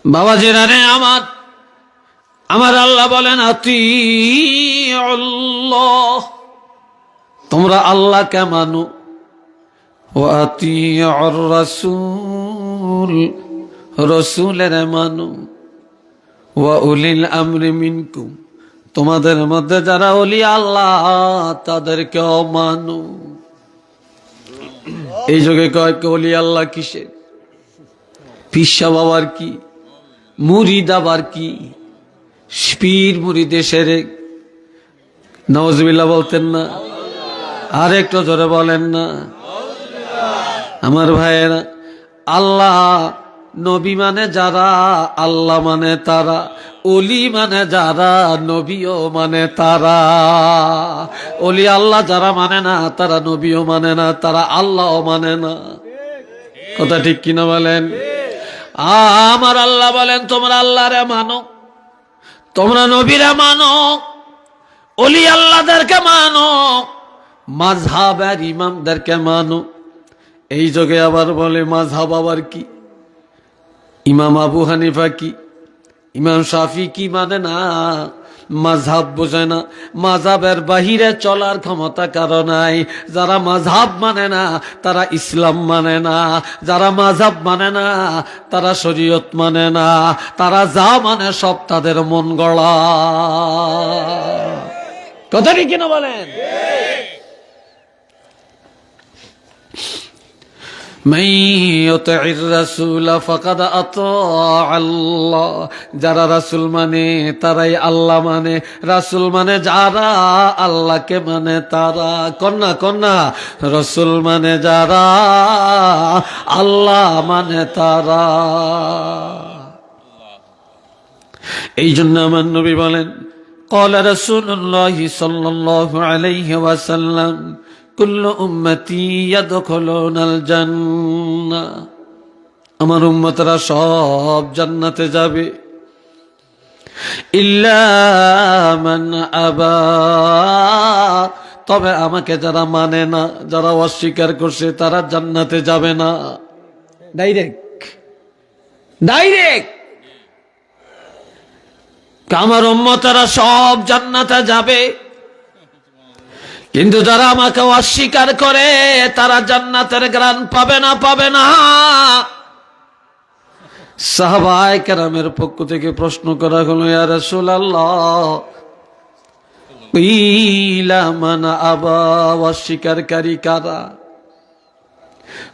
বাবাজিরা রে আমার, আমার আল্লাহ বলেন আতিউল্লাহ, তোমরা আল্লাহকে মানো, ওয়া আতিউর রাসূল, রাসূলের মানো, ওয়া উলিল আমরি মিনকুম, তোমাদের মধ্যে যারা ওলি আল্লাহ তাদেরকেও মানো। এই যুগে কয় ওলি আল্লাহ কিসের? পিসা বাবার কি, মুরিদ আবার কি, পীর মুরিদে সেরেক, নাউজুবিল্লাহ বলতেন না? আর একটু জোরে বলেন না? আমার ভাইয়েরা, আল্লাহ নবী মানে যারা, আল্লাহ মানে তারা, ওলি মানে যারা, নবীও মানে তারা। ওলি আল্লাহ যারা মানে না তারা নবীও মানে না, তারা আল্লাহও মানে না। কথা ঠিক কিনা বলেন? আমার আল্লাহ বলেন তোমরা আল্লাহরে মানো, তোমরা নবীরা মানো, ওলি আল্লাহদেরকে মানো, মাযহাবের ইমামদেরকে মানো। এই যুগে আবার বলে মাযহাব আবার কি? ইমাম আবু হানিফা কি, ইমাম শাফি কি মানে না, মাযহাব বোঝে না। মাযহাবের বাহিরে চলার ক্ষমতা কারো নাই। যারা মাযহাব মানে না তারা ইসলাম মানে না, যারা মাযহাব মানে না তারা শরীয়ত মানে না, তারা যা মানে সব তাদের মন গড়া। কথা কি কিনা বলেন? যারা রাসূল মানে তারাই আল্লাহ মানে, রাসূল মানে যারা আল্লাহকে মানে তারা। কন্যা কন্যা, রাসূল মানে যারা আল্লাহ মানে তারা। এই জন্য আমার নবী বলেন ক্বালা রাসূলুল্লাহ সাল্লাল্লাহু আলাইহি ওয়াসাল্লাম কুল্লু উম্মতি ইয়াদখুলুনাল জান্নাহ, আমার উম্মতরা সব জান্নাতে যাবে, ইল্লা মান আবা, তবে আমাকে যারা মানে না, যারা অস্বীকার করছে তারা জান্নাতে যাবে না। ডাইরেক্ট ডাইরেক্ট আমার উম্মতরা সব জান্নাতে যাবে, কিন্তু যারা আমাকে অস্বীকার করে তারা জান্নাতের গ্রাণ পাবে না, পাবে না। সাহাবায়ে কেরামের পক্ষ থেকে প্রশ্ন করা হলো, ইয়া রাসূলুল্লাহ কিলা মান আবা, অস্বীকারী কারা?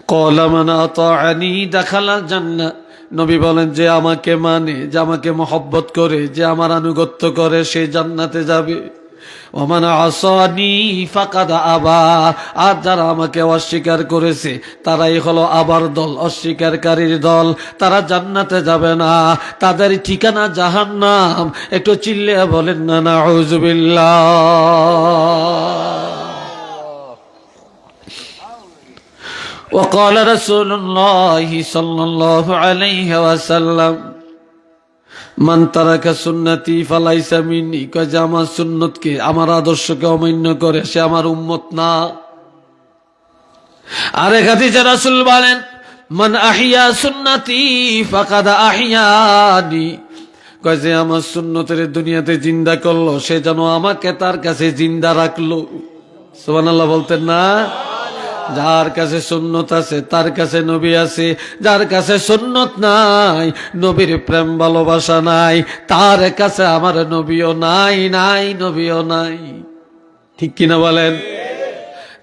ক্বালা মান আতাআনি দাখালাল জান্নাহ, নবী বলেন যে আমাকে মানে, যে আমাকে মহব্বত করে, যে আমার আনুগত্য করে সে জান্নাতে যাবে। ওমান আসানি ফাকাদ আবা, আর যারা আমাকে অস্বীকার করেছে তারাই হলো আবার দল, অস্বীকারীর দল, তারা জান্নাতে যাবে না, তাদের ঠিকানা জাহান্নাম। একটু চিল্লিয়ে বলেন না নাউযুবিল্লাহ। وقال رسول الله صلى الله عليه وسلم মান তারাকা সুন্নতি ফালাইসা মিন্নি, কয় যে আমার সুন্নতকে, আমার আদর্শকে অমান্য করে সে আমার উম্মত না। আরেক হাদিসে রাসূল বলেন মান আহইয়া সুন্নতি ফাকাদ আহইয়ানি, কয় যে আমার সুন্নতের দুনিয়াতে জিন্দা করলো সে যেন আমাকে তার কাছে জিন্দা রাখলো। সুবহানাল্লাহ বলতেন না? যার কাছে সুন্নত আছে তার কাছে নবী আছে, যার কাছে সুন্নত নাই, নবীর প্রেম ভালোবাসা নাই, তার কাছে আমার নবীও নাই, নাই নবীও নাই। ঠিক কিনা বলেন?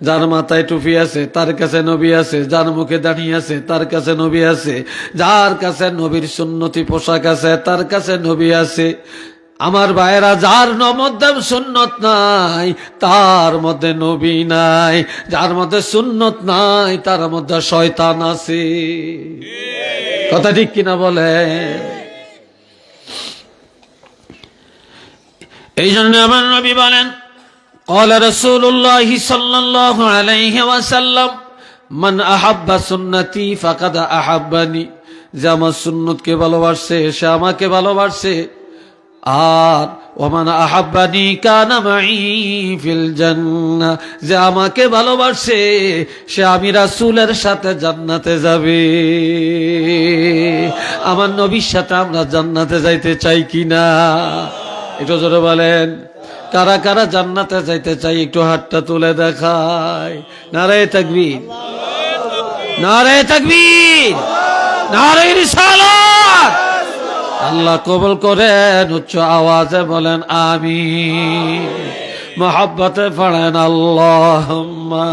যার মাথায় টুপি আছে তার কাছে নবী আছে, যার মুখে দাঁড়িয়ে আছে তার কাছে নবী আছে, যার কাছে নবীর সুন্নতি পোশাক আছে তার কাছে নবী আছে। আমার ভাইয়েরা, যার মধ্যে সুন্নত নাই তার মধ্যে নবী নাই, যার মধ্যে সুন্নত নাই তার মধ্যে শয়তান আছে। কথা ঠিক কিনা বলে? এই জন্য আমার নবী বলেন ক্বালা রাসূলুল্লাহ সাল্লাল্লাহু আলাইহি ওয়াসাল্লাম মান আহাব্বা সুন্নতি ফাকাদ আহাব্বানি, যে আমার সুন্নতকে ভালোবাসে সে আমাকে ভালোবাসে, আর ওমান আহাব্বানি কানা মাই ফিল জান্নাহ, যে আমাকে ভালোবাসে সে আমি রাসূলের সাথে জান্নাতে যাবে। আমার নবীর সাথে আমরা জান্নাতে যাইতে চাই কিনা? একটু জোরে বলেন, কারা কারা জান্নাতে যাইতে চাই? একটু হাতটা তুলে দেখায়। নারায়ে তাকবীর, নারায়ে তাকবীর, নারায়ে রিসালাত। আল্লাহ কবুল করেন, উচ্চ আওয়াজে বলেন আমিন। মহব্বতে পড়েন আল্লাহুম্মা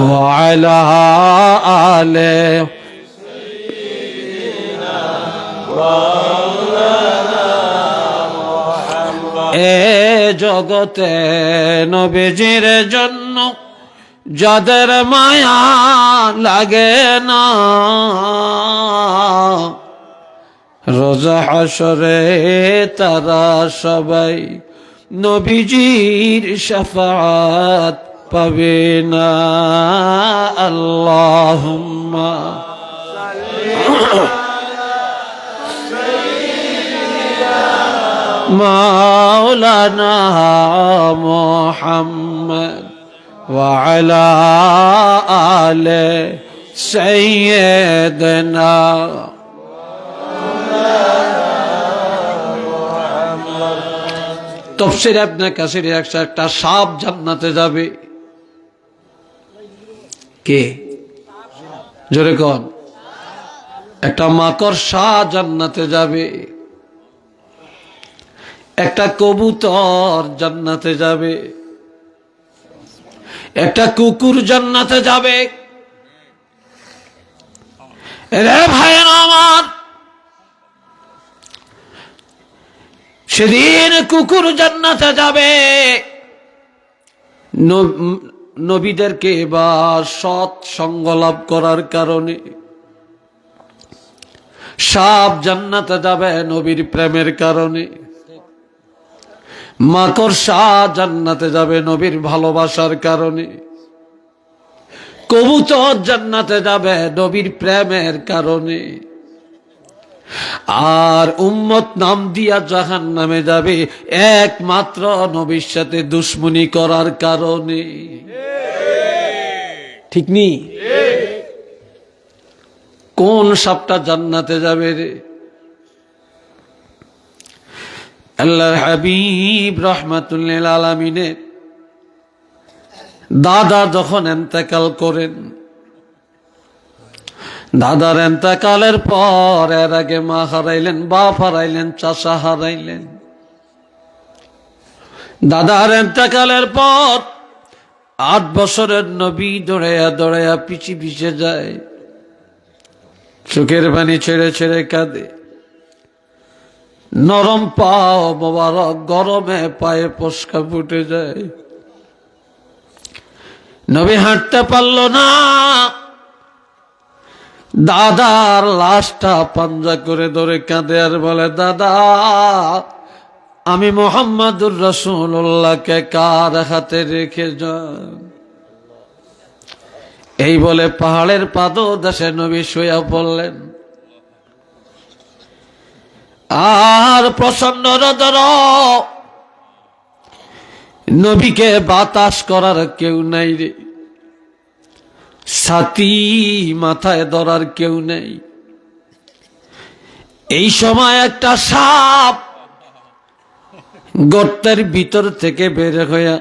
ওয়া আলা আলে এ জগতে নবীজির জন্য যাদের মায়া লাগে না, রোজ হাসরে তারা সবাই নবীজির শাফাত পাবে না। আল্লাহুম্মা মাওলানা মুহাম্মদ ওয়া আলা আলে সাইয়্যিদিনা। তাফসীর ইবনে কাসির একটা সাপ জান্নাতে যাবে। কে? জোরে কোন? একটা মাকড়সা জান্নাতে যাবে, একটা কবুতর জান্নাতে যাবে, একটা কুকুর জান্নাতে যাবে। রে ভাইয়েরা আমার, সেদিন কুকুর জান্নাতে যাবে, নবীদেরকে বা সৎ সঙ্গ লাভ করার কারণে। সাপ জান্নাতে যাবে নবীর প্রেমের কারণে। মাকড়সা জান্নাতে যাবে নবীর ভালোবাসার কারণে। কবুতর জান্নাতে যাবে নবীর প্রেমের কারণে। আর উম্মত নাম দিয়া জাহান্নামে যাবে একমাত্র নবীর সাথে দুশমনি করার কারণে। ঠিক নি? কোন সাপটা জান্নাতে যাবে রে? আল্লাহর হাবিব রাহমাতুল্লিল আলামিনের দাদা যখন ইন্তেকাল করেন, দাদার ইন্তেকালের পর এর আগে মা হারাইলেন, বাপ হারাইলেন, চাচা হারাইলেন। দাদার ইন্তেকালের পর 8 বছরের নবী দৌড়াইয়া দৌড়াইয়া পিছে পিছে যায়, চোখের পানি ছেড়ে ছেড়ে কাঁদে। নরম পাও মোবারক গরমে পায়ে পশকা ফুটে যায়। নবী হাঁটতে পারল না, দাদার লাশটা পাঞ্জা করে ধরে কাঁদে আর বলে, দাদা আমি মুহাম্মাদুর রাসূলুল্লাহকে কার হাতে রেখে যান? এই বলে পাহাড়ের পাদদেশে নবী শুয়ে পড়লেন। আর প্রচন্ড রোদ, নবীকে বাতাস করার কেউ নাই রে, ছাতি মাথায় ধরার কেউ নেই। এই সময় একটা সাপ গর্তের ভিতর থেকে বের হইয়া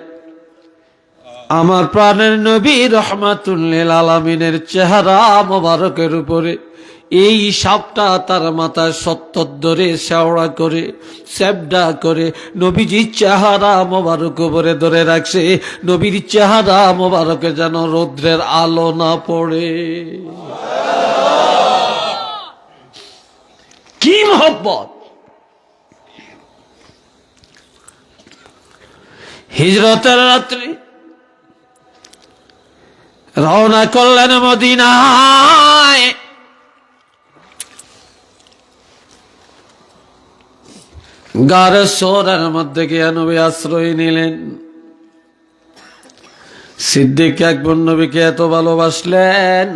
আমার প্রাণের নবী রাহমাতুল্লিল আলামিনের চেহারা মোবারকের উপরে এই সাপটা তার মাথায় 70 ধরে শেওড়া করে স্যাবডা করে নবীজির চেহারা মোবারক উপরে ধরে রাখছে। নবীর চেহারা মোবারকে যেন রৌদ্রের আলো না পড়ে। কি মহব্বত! হিজরতের রাত্রি রওনা করলেন মদিনায়। গারে সোরের মধ্যে গিয়ে নবী আশ্রয় নিলেন। সিদ্দিক আকবর নবীকে এত ভালোবাসলেন,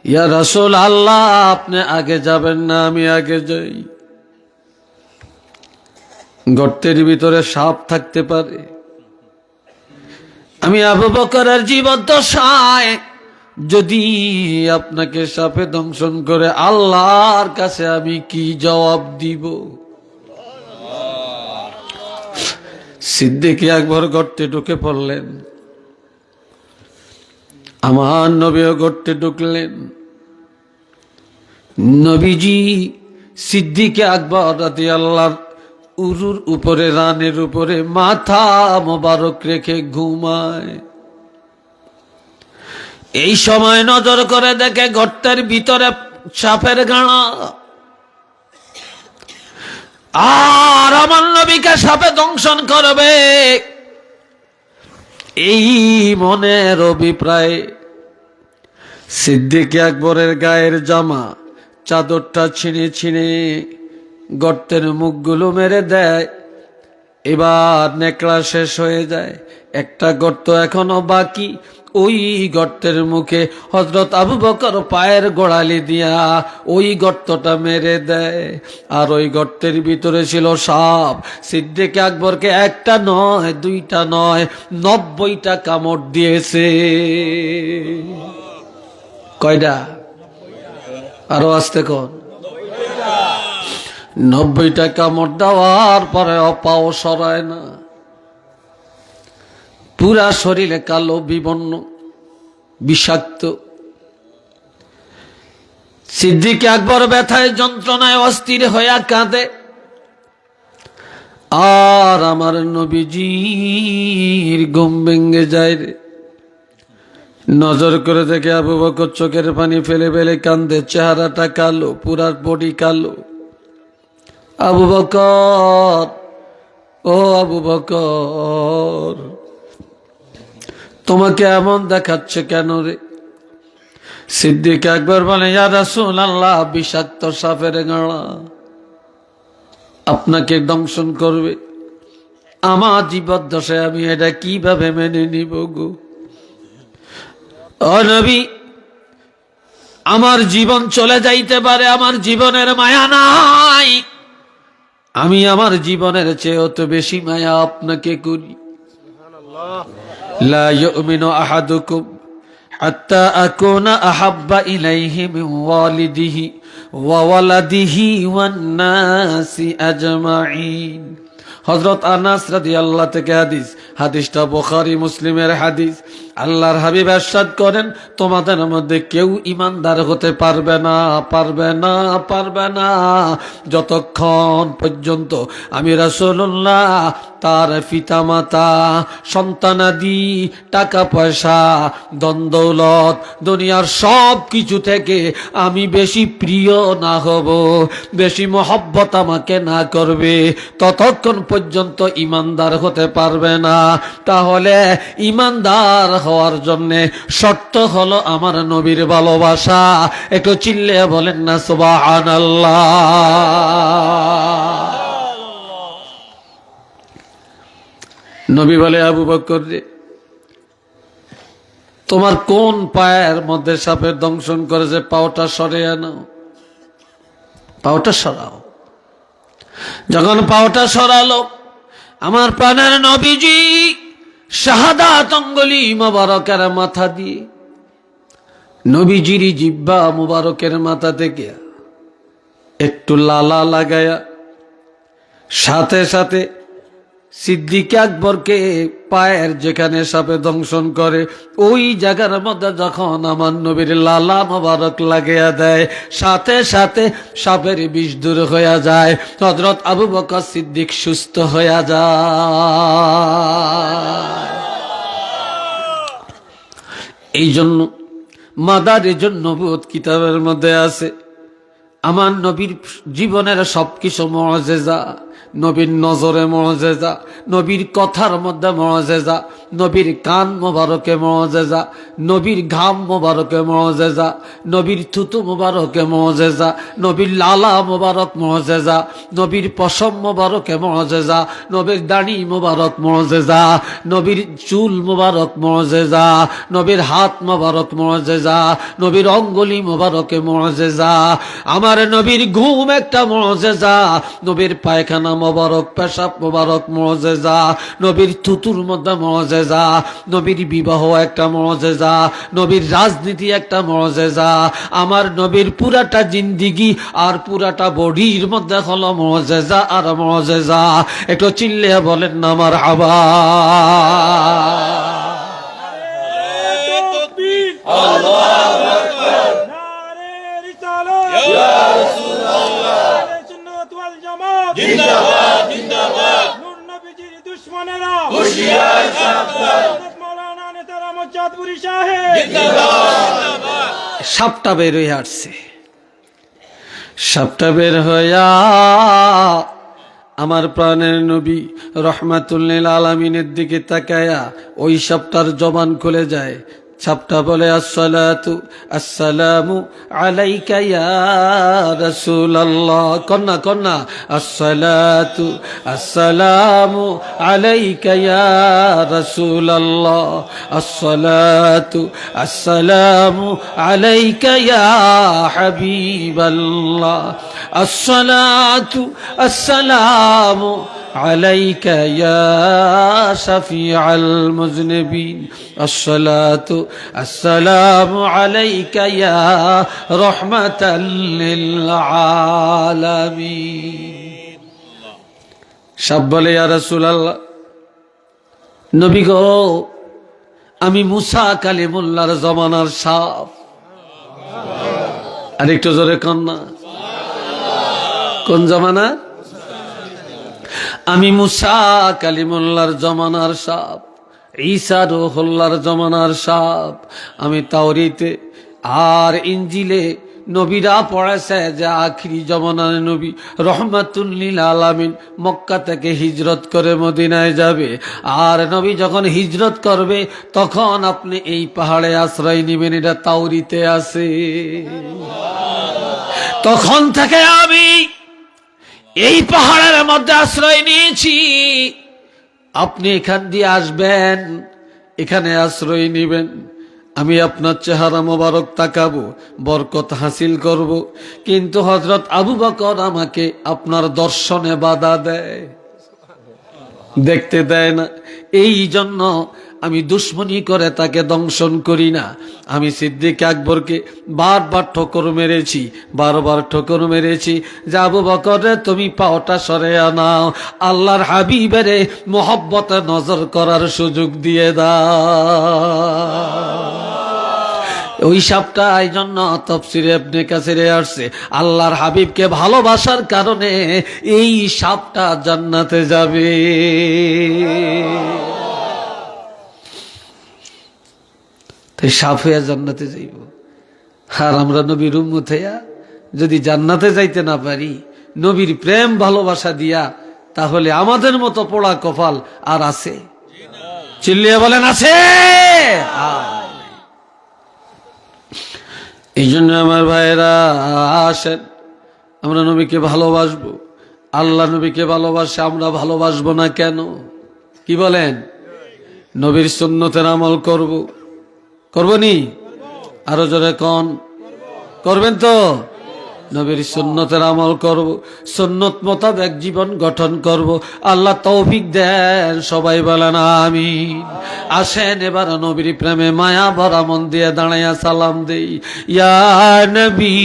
ইয়া রাসূল আল্লাহ, আপনি আগে যাবেন না আমি আগে যাই? গর্তের ভিতরে সাপ থাকতে পারে, আমি আবু বকরের জীবদ্দশায় যদি আপনাকে সাপে দংশন করে আল্লাহর কাছে আমি কি জবাব দিব? সিদ্দিক আকবর গর্তে ঢুকে পড়লেন, আমার নবীও গর্তে ঢুকলেন। নবীজি সিদ্দিক আকবর রাদিয়াল্লাহু উরুর উপরে, রানের উপরে মাথা মোবারক রেখে ঘুমায়। এই সময় নজর করে দেখে গর্তের ভিতরে সাপের গাঁড়া, আর আমার নবীকে সাপে দংশন করবে এই মনের অভিপ্রায় সিদ্দিক আকবরের গায়ের জামা চাদরটা ছিঁড়ে ছিঁড়ে গর্তের মুখগুলো মেরে দেয়। এবার নেকড়া শেষ হয়ে যায়, একটা গর্ত এখনো বাকি। ওই গর্তের মুখে হযরত আবু বকর পায়ের গোড়ালি দিয়া ওই গর্তটা মেরে দেয়। আর ওই গর্তের ভিতরে ছিল সাপ। সিদ্দিক আকবরকে একটা নয়, দুইটা নয়, 90টা কামড় দিয়েছে। কয়টা? আরো আসতে কর। 90টা কামড় দেওয়ার পরে পাও সরায় না, পুরা শরীরে কালো বিবর্ণ বিষাক্ত। সিদ্দিক আকবর ব্যথায় যন্ত্রণায় অস্থির হইয়া কাঁদে, আর আমার নবীজির ঘুম ভেঙে যায় রে। নজর করে দেখে আবু বকর চোখের পানি ফেলে ফেলে কান্দে, চেহারাটা কালো, পুরা বডি কালো। আবু বকর, ও আবু বকর, তোমাকে এমন দেখাচ্ছে কেন রে? সিদ্দিক আকবর বলে, ইয়া রাসূলুল্লাহ, বিষাক্ত সাপের গাঁড়া আপনাকে দংশন করবে। আমার জীবদ্দশায় আমি এটা কিভাবে মেনে নিব গো? ও নবী, আমার জীবন চলে যাইতে পারে, আমার জীবনের মায়া নাই, আমি আমার জীবনের চেয়েও তো বেশি মায়া আপনাকে করি। লা ইউমিনু আহাদুকুম হাত্তা আকুনা আহাব্বা ইলাইহি মিন ওয়ালিদিহি ওয়া ওয়ালাদিহি ওয়ান নাসি আজমাইন। হযরত আনাস রাদিয়াল্লাহু থেকে হাদিস, হাদিসটা বুখারী মুসলিমের হাদিস। আল্লাহর হাবিব ইরশাদ করেন, তোমাদের মধ্যে কেউ ঈমানদার হতে পারবে না, পারবে না, পারবে না যতক্ষণ পর্যন্ত আমি রাসূলুল্লাহ তার পিতামাতা, সন্তানাদি, টাকা পয়সা, ধন দৌলত, দুনিয়ার সব কিছু থেকে আমি বেশি প্রিয় না হব, বেশি মহব্বত আমাকে না করবে, ততক্ষণ পর্যন্ত ঈমানদার হতে পারবে না। তাহলে ঈমানদার হওয়ার জন্য শর্ত হলো আমার নবীর ভালোবাসা। একটু চিল্লে বলেন না সুবহানাল্লাহ। নবী বলে, আবু বকর রে, তোমার কোন পায়ের মধ্যে সাপের দংশন করেছে? পাওটা সরে আনো, পাওটা সরাও। যখন পাওটা সরালো, আমার প্রাণের নবীজি শাহাদাত অঙ্গুলি মুবারকের মাথা দিয়ে নবীজির জিহ্বা মুবারকের মাথা থেকে একটু লালা লাগায়া সাথে সাথে সিদ্দিক আকবরকে পায়ের যেখানে সাপে দংশন করে ওই জায়গার মধ্যে যখন আমার নবীর লালা মোবারক লাগিয়া দেয়, সাথে সাথে সাপের বিষ দূর হইয়া যায়। হযরত আবু বকর সিদ্দিক সুস্থ হইয়া যায়। এই জন্য মাদারিজুন নবুওয়াত কিতাবের মধ্যে আছে, আমার নবীর জীবনের সবকিছু মুআজিজা নবীর নজরে মুআজিজা, নবীর কথার মধ্যে মুআজিজা, নবীর কান মোবারকে মুআজিজা, নবীর ঘাম মোবারকে মুআজিজা, নবীর থুতু মোবারকে মুআজিজা, নবীর লালা মোবারক মুআজিজা, নবীর পশম মোবারকে মুআজিজা, নবীর দাড়ি মোবারক মুআজিজা, নবীর চুল মোবারক মুআজিজা, নবীর হাত মোবারক মুআজিজা, নবীর অঙ্গুলি মোবারকে মুআজিজা, আমার নবীর ঘুম একটা মুআজিজা, নবীর পায়খানা মোবারক, পেশাব মোবারক মুআজিজা, নবীর থুতুর মধ্যে মুআজিজা, নবীর বিবাহ একটা মুআজিজা, নবীর রাজনীতি একটা মুআজিজা, আমার নবীর পুরাটা জিন্দিগি আর পুরাটা বডির মধ্যে হলো মুআজিজা আর মুআজিজা। একটু চিল্লিয়ে বলেন না মারহাবা। সাপটা বের হয়ে আসছে, সাপটা বের হইয়া আমার প্রাণের নবী রহমাতুল লিল আলামিনের দিকে তাকায়া ওই সাপটার জবান খুলে যায়। সাপটা বলে আসসালাতু আসসালামু আলাইকা ইয়া রাসূলুল্লাহ। কন্যা কন্যা আসসালাতু আসসালামু আলাইকা ইয়া রাসূলুল্লাহ, আসসালাতু আসসালামু আলাইকা ইয়া হাবিবাল্লাহ, আসসালাতু আসসালামু আলাইকা ইয়া শাফিআল মুযনিবিন, আসসালাতু আসসালামু আলাইকা ইয়া রাহমাতাল লিল আলামিন। সাপ বলে ইয়া রাসূলুল্লাহ, নবী গো আমি মুসা কালিমুল্লাহর জমানার সাপ। আরেকটু জোরে কন্যা, কোন জমানা? আমি মুসা কালিমুল্লাহর জমানার সাপ, ঈসা রূহুল্লাহর জমানার সাপ। আমি তাওরীতে আর ইনজিলে নবীরা পড়েছে যে আখিরি জমানার নবী রহমাতুল লিল আলামিন মক্কা থেকে হিজরত করে মদিনায় যাবে। আর নবী যখন হিজরত করবে তখন আপনি এই পাহাড়ে আশ্রয় নেবেন, এটা তাওরীতে আছে। তখন থেকে আমি এই পাহাড়ের মধ্যে আশ্রয় নিয়েছি। আপনি এখান দিয়ে আসবেন, এখানে আশ্রয় নেবেন, আমি আপনার চেহারা মোবারক তাকাবো, বরকত হাসিল করব। কিন্তু হযরত আবু বকর আমাকে আপনার দর্শনে বাধা দেয়, দেখতে দেয় না। এই জন্য আমি দুশ্মনী করে তাকে দংশন করি না। আমি সিদ্দিক আকবরকে বারবার ঠোকর মেরেছি, বারবার ঠোকর মেরেছি যে আবু বকর রে তুমি পাওটা সরে আনাও, আল্লাহর হাবিবের মোহব্বতে নজর করার সুযোগ দিয়ে দাও। ওই সাপটা এই জন্য তাফসীরে ইবনে কাসিরে আসছে, আল্লাহর হাবিবকে ভালোবাসার কারণে এই সাপটা জান্নাতে যাবে। তাই সাপ হইয়া জান্নাতে যাইব। আর আমরা নবীর উম্মত হইয়া যদি জান্নাতে যাইতে না পারি নবীর প্রেম ভালোবাসা দিয়া, তাহলে আমাদের মতো পোড়া কপাল আর আছে? চিল্লিয়ে বলেন আছে? এই জন্য আমার ভাইরা আসেন, আমরা নবীকে ভালোবাসবো। আল্লাহ নবীকে ভালোবাসে, আমরা ভালোবাসবো না কেন? কি বলেন? নবীর সুন্নতের আমল করব, করবনি? আরো জোরে কোন করবেন তো? নবীর সুন্নতের আমল করব, সুন্নত মোতাবেক জীবন গঠন করব। আল্লাহ তৌফিক দেন, সবাই বলেন আমিন। আসেন এবার নবীর প্রেমে মায়া ভরা মন দিয়ে দাঁড়াইয়া সালাম দেই, ইয়া নবী।